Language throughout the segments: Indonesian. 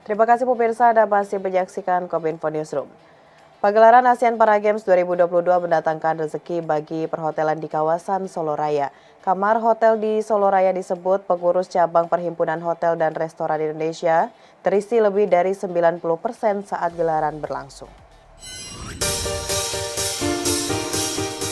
Terima kasih pemirsa, Anda masih menyaksikan Kominfo Newsroom. Pagelaran ASEAN Para Games 2022 mendatangkan rezeki bagi perhotelan di kawasan Solo Raya. Kamar hotel di Solo Raya disebut pengurus cabang Perhimpunan Hotel dan Restoran Indonesia terisi lebih dari 90% saat gelaran berlangsung.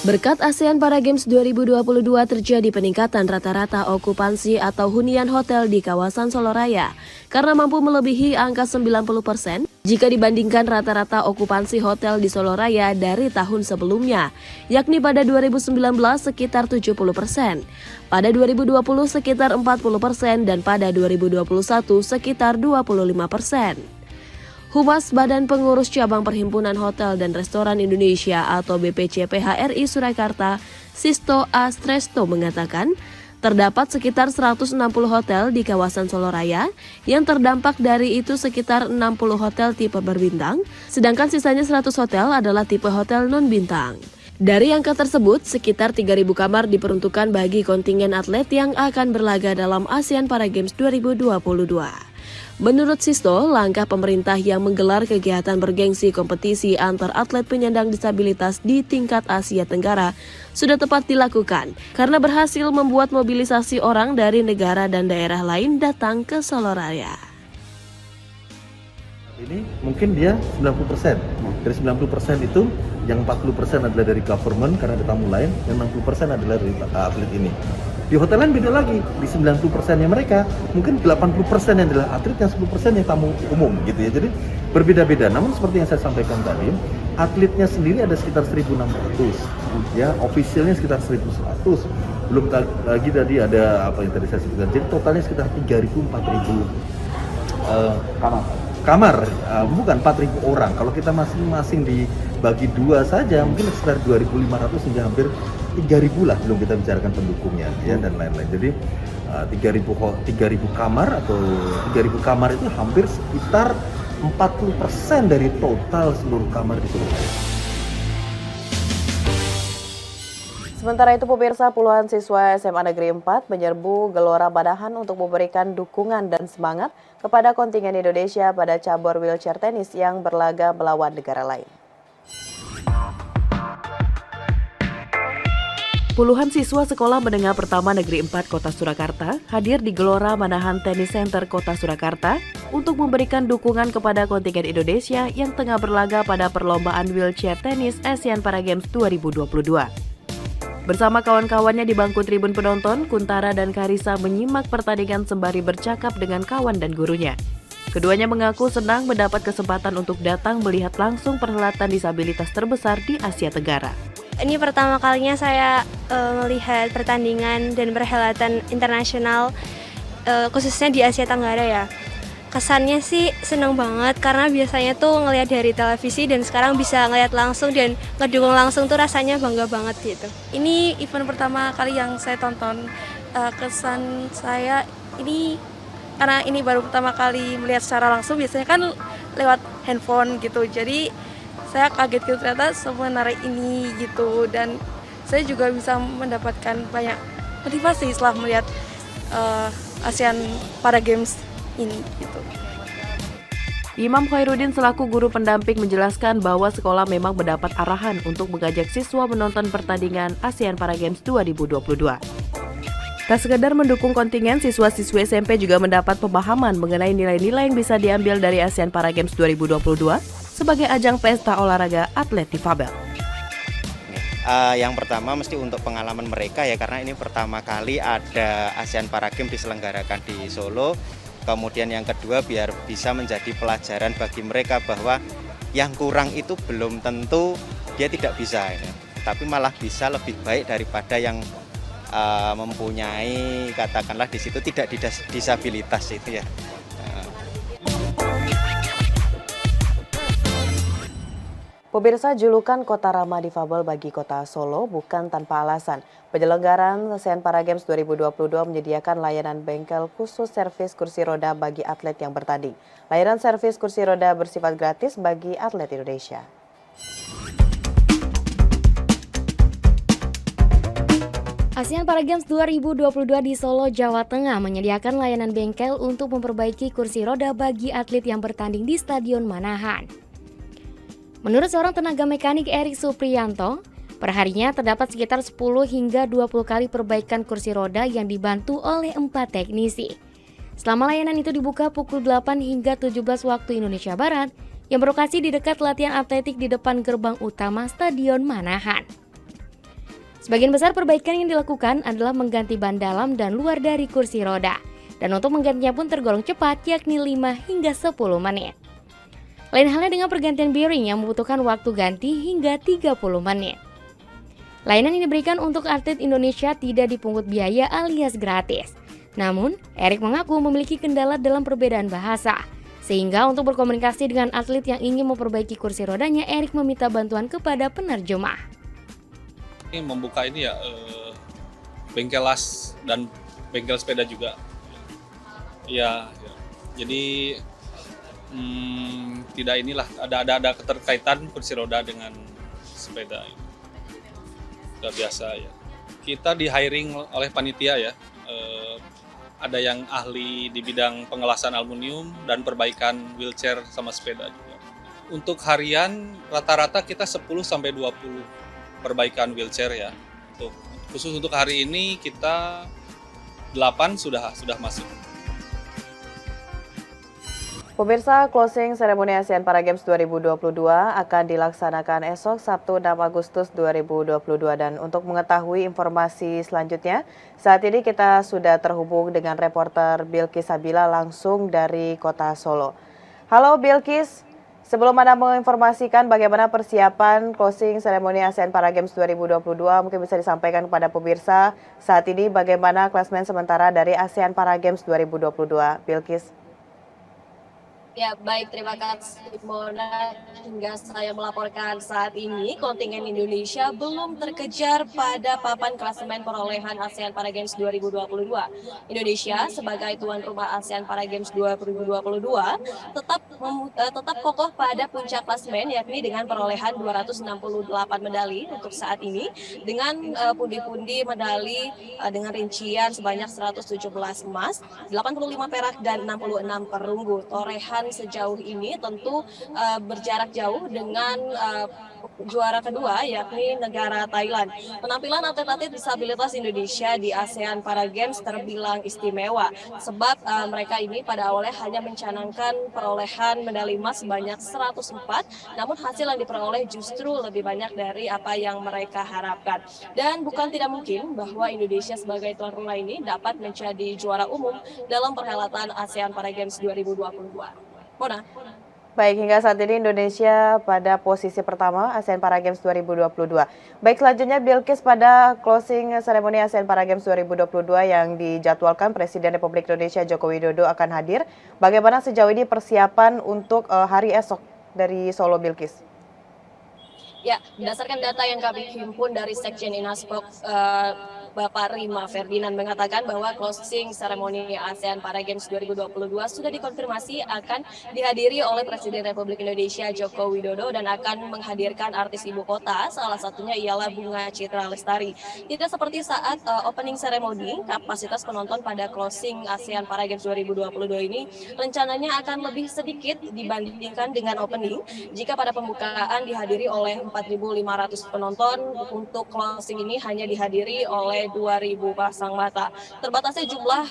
Berkat ASEAN Para Games 2022 terjadi peningkatan rata-rata okupansi atau hunian hotel di kawasan Solo Raya karena mampu melebihi angka 90% jika dibandingkan rata-rata okupansi hotel di Solo Raya dari tahun sebelumnya, yakni pada 2019 sekitar 70%, pada 2020 sekitar 40% dan pada 2021 sekitar 25%. Humas Badan Pengurus Cabang Perhimpunan Hotel dan Restoran Indonesia atau BPCPHRI Surakarta, Sisto Astresto mengatakan, terdapat sekitar 160 hotel di kawasan Solo Raya, yang terdampak dari itu sekitar 60 hotel tipe berbintang, sedangkan sisanya 100 hotel adalah tipe hotel non-bintang. Dari angka tersebut, sekitar 3.000 kamar diperuntukkan bagi kontingen atlet yang akan berlaga dalam ASEAN Para Games 2022. Menurut Sisto, langkah pemerintah yang menggelar kegiatan bergengsi kompetisi antar atlet penyandang disabilitas di tingkat Asia Tenggara sudah tepat dilakukan karena berhasil membuat mobilisasi orang dari negara dan daerah lain datang ke Solo Raya. Ini mungkin dia 90%. Dari 90% itu yang 40% adalah dari government karena ada tamu lain, yang 60% adalah dari atlet ini. Di hotel lain beda lagi, di 90%-nya mereka, mungkin 80% yang adalah atlet, yang 10% yang tamu umum gitu ya. Jadi berbeda-beda. Namun seperti yang saya sampaikan tadi, atletnya sendiri ada sekitar 1.600, ya, officialnya sekitar 1.100. Belum lagi tadi ada apa yang tadi saya sebutkan. Jadi totalnya sekitar 3.000-4.000 kamar, bukan 4.000 orang. Kalau kita masing-masing dibagi dua saja, mungkin sekitar 2.500 hingga hampir 3.000 lah, belum kita bicarakan pendukungnya ya dan lain-lain. Jadi 3.000 kamar atau 3.000 kamar itu hampir sekitar 40% dari total seluruh kamar di Surabaya. Sementara itu pemirsa, puluhan siswa SMA Negeri 4 menyerbu Gelora Manahan untuk memberikan dukungan dan semangat kepada kontingen Indonesia pada cabur wheelchair tenis yang berlaga melawan negara lain. Puluhan siswa Sekolah Menengah Pertama Negeri 4 Kota Surakarta hadir di Gelora Manahan Tennis Center Kota Surakarta untuk memberikan dukungan kepada kontingen Indonesia yang tengah berlaga pada perlombaan wheelchair tenis ASEAN Para Games 2022. Bersama kawan-kawannya di bangku tribun penonton, Kuntara dan Karisa menyimak pertandingan sembari bercakap dengan kawan dan gurunya. Keduanya mengaku senang mendapat kesempatan untuk datang melihat langsung perhelatan disabilitas terbesar di Asia Tenggara. Ini pertama kalinya saya melihat pertandingan dan perhelatan internasional khususnya di Asia Tenggara ya. Kesannya sih senang banget karena biasanya tuh ngelihat dari televisi dan sekarang bisa ngelihat langsung dan ngedukung langsung tuh rasanya bangga banget gitu. Ini event pertama kali yang saya tonton. Kesan saya ini karena ini baru pertama kali melihat secara langsung, biasanya kan lewat handphone gitu. Jadi saya kaget gitu ternyata semenarik ini gitu, dan saya juga bisa mendapatkan banyak motivasi setelah melihat ASEAN Para Games ini gitu. Imam Khairuddin selaku guru pendamping menjelaskan bahwa sekolah memang mendapat arahan untuk mengajak siswa menonton pertandingan ASEAN Para Games 2022. Tak sekedar mendukung kontingen, siswa-siswi SMP juga mendapat pemahaman mengenai nilai-nilai yang bisa diambil dari ASEAN Para Games 2022 sebagai ajang pesta olahraga atlet difabel. Yang pertama mesti untuk pengalaman mereka ya, karena ini pertama kali ada ASEAN Para Games diselenggarakan di Solo. Kemudian yang kedua biar bisa menjadi pelajaran bagi mereka bahwa yang kurang itu belum tentu dia tidak bisa ya, tapi malah bisa lebih baik daripada yang mempunyai katakanlah di situ tidak disabilitas itu ya. Pemirsa, julukan Kota Ramah Difabel bagi Kota Solo bukan tanpa alasan. Penyelenggaraan ASEAN Para Games 2022 menyediakan layanan bengkel khusus servis kursi roda bagi atlet yang bertanding. Layanan servis kursi roda bersifat gratis bagi atlet Indonesia. ASEAN Para Games 2022 di Solo, Jawa Tengah menyediakan layanan bengkel untuk memperbaiki kursi roda bagi atlet yang bertanding di Stadion Manahan. Menurut seorang tenaga mekanik Erik Supriyanto, perharinya terdapat sekitar 10 hingga 20 kali perbaikan kursi roda yang dibantu oleh 4 teknisi. Selama layanan itu dibuka pukul 8 hingga 17 waktu Indonesia Barat, yang berlokasi di dekat latihan atletik di depan gerbang utama Stadion Manahan. Sebagian besar perbaikan yang dilakukan adalah mengganti ban dalam dan luar dari kursi roda. Dan untuk menggantinya pun tergolong cepat, yakni 5 hingga 10 menit. Lain halnya dengan pergantian bearing yang membutuhkan waktu ganti hingga 30 menit. Layanan ini diberikan untuk atlet Indonesia tidak dipungut biaya alias gratis. Namun, Erik mengaku memiliki kendala dalam perbedaan bahasa. Sehingga untuk berkomunikasi dengan atlet yang ingin memperbaiki kursi rodanya, Erik meminta bantuan kepada penerjemah. Membuka ini ya bengkel las dan bengkel sepeda juga. Ya. Jadi tidak inilah ada keterkaitan kursi roda dengan sepeda. Sudah biasa ya. Kita di hiring oleh panitia ya. Ada yang ahli di bidang pengelasan aluminium dan perbaikan wheelchair sama sepeda juga. Untuk harian rata-rata kita 10 sampai 20 perbaikan wheelchair ya. Khusus untuk hari ini kita 8 sudah masuk. Pemirsa, closing seremoni ASEAN Para Games 2022 akan dilaksanakan esok Sabtu 6 Agustus 2022 dan untuk mengetahui informasi selanjutnya, saat ini kita sudah terhubung dengan reporter Bilkis Sabila langsung dari Kota Solo. Halo Bilkis. Sebelum Anda menginformasikan bagaimana persiapan closing seremoni ASEAN Para Games 2022, mungkin bisa disampaikan kepada pemirsa saat ini bagaimana klasemen sementara dari ASEAN Para Games 2022. Bilkis. Ya, baik, terima kasih Mona. Hingga saya melaporkan saat ini, kontingen Indonesia belum terkejar pada papan klasemen perolehan ASEAN Para Games 2022. Indonesia sebagai tuan rumah ASEAN Para Games 2022 tetap kokoh pada puncak klasemen, yakni dengan perolehan 268 medali untuk saat ini, dengan pundi-pundi medali dengan rincian sebanyak 117 emas, 85 perak, dan 66 perunggu. Torehan sejauh ini tentu berjarak jauh dengan juara kedua yakni negara Thailand. Penampilan atlet-atlet disabilitas Indonesia di ASEAN Para Games terbilang istimewa sebab mereka ini pada awalnya hanya mencanangkan perolehan medali emas sebanyak 104, namun hasil yang diperoleh justru lebih banyak dari apa yang mereka harapkan. Dan bukan tidak mungkin bahwa Indonesia sebagai tuan rumah ini dapat menjadi juara umum dalam perhelatan ASEAN Para Games 2022. Mona. Baik, hingga saat ini Indonesia pada posisi pertama ASEAN Para Games 2022. Baik, selanjutnya Bilkis, pada closing seremoni ASEAN Para Games 2022 yang dijadwalkan Presiden Republik Indonesia Joko Widodo akan hadir. Bagaimana sejauh ini persiapan untuk hari esok dari Solo, Bilkis? Ya, berdasarkan data yang kami himpun dari Sekjen Inaspok, Bapak Rima Ferdinand mengatakan bahwa closing seremoni ASEAN Para Games 2022 sudah dikonfirmasi akan dihadiri oleh Presiden Republik Indonesia Joko Widodo dan akan menghadirkan artis ibu kota, salah satunya ialah Bunga Citra Lestari. Tidak seperti saat opening ceremony, kapasitas penonton pada closing ASEAN Para Games 2022 ini rencananya akan lebih sedikit dibandingkan dengan opening. Jika pada pembukaan dihadiri oleh 4.500 penonton, untuk closing ini hanya dihadiri oleh 2.000 pasang mata. Terbatasnya jumlah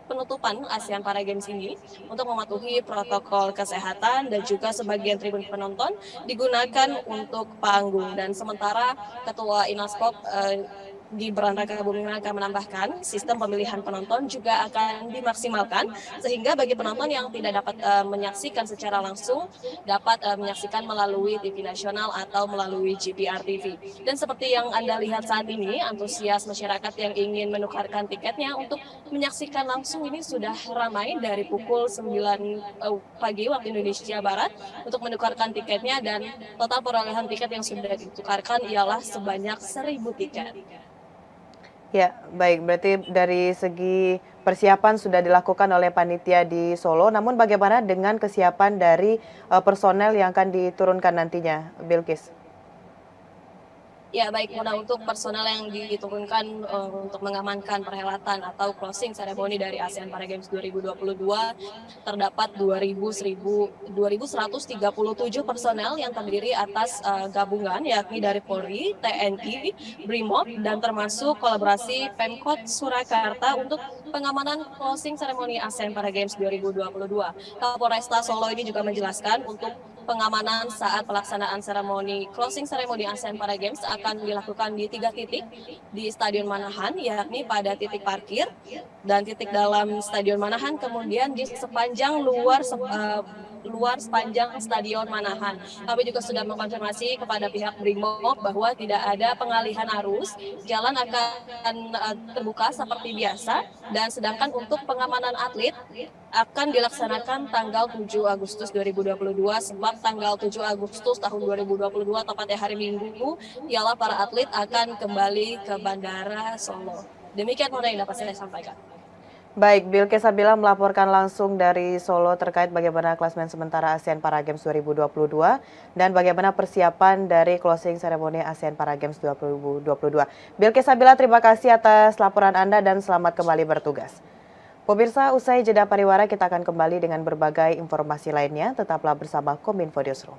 penutupan ASEAN Para Games ini untuk mematuhi protokol kesehatan dan juga sebagian tribun penonton digunakan untuk panggung. Dan sementara Ketua Inaspok Gibran Rakabuming Raka menambahkan sistem pemilihan penonton juga akan dimaksimalkan sehingga bagi penonton yang tidak dapat menyaksikan secara langsung dapat menyaksikan melalui TV nasional atau melalui GPR TV. Dan seperti yang Anda lihat saat ini, antusias masyarakat yang ingin menukarkan tiketnya untuk menyaksikan langsung ini sudah ramai dari pukul 9 pagi waktu Indonesia Barat untuk menukarkan tiketnya, dan total perolehan tiket yang sudah ditukarkan ialah sebanyak 1.000 tiket. Ya, baik. Berarti dari segi persiapan sudah dilakukan oleh panitia di Solo. Namun bagaimana dengan kesiapan dari personel yang akan diturunkan nantinya, Bilkis? Ya, baik Mona, untuk personel yang diturunkan untuk mengamankan perhelatan atau closing ceremony dari ASEAN Para Games 2022 terdapat 2.137 personel yang terdiri atas gabungan yakni dari Polri, TNI, BRIMOB dan termasuk kolaborasi Pemkot Surakarta untuk pengamanan closing ceremony ASEAN Para Games 2022. Kapolresta Solo ini juga menjelaskan untuk pengamanan saat pelaksanaan closing ceremony ASEAN Para Games akan dilakukan di 3 titik di Stadion Manahan, yakni pada titik parkir dan titik dalam Stadion Manahan, kemudian di sepanjang luar sepanjang Stadion Manahan. Kami juga sudah mengkonfirmasi kepada pihak BRIMOB bahwa tidak ada pengalihan arus, jalan akan terbuka seperti biasa, dan sedangkan untuk pengamanan atlet akan dilaksanakan tanggal 7 Agustus 2022 sebab tanggal 7 Agustus tahun 2022 tepatnya hari Minggu ialah para atlet akan kembali ke Bandara Solo. Demikian Mona yang dapat saya sampaikan. Baik, Bilqis Sabila melaporkan langsung dari Solo terkait bagaimana klasemen sementara ASEAN Para Games 2022 dan bagaimana persiapan dari closing ceremony ASEAN Para Games 2022. Bilqis Sabila, terima kasih atas laporan Anda dan selamat kembali bertugas. Pemirsa, usai jeda pariwara kita akan kembali dengan berbagai informasi lainnya. Tetaplah bersama Kominfo Newsroom.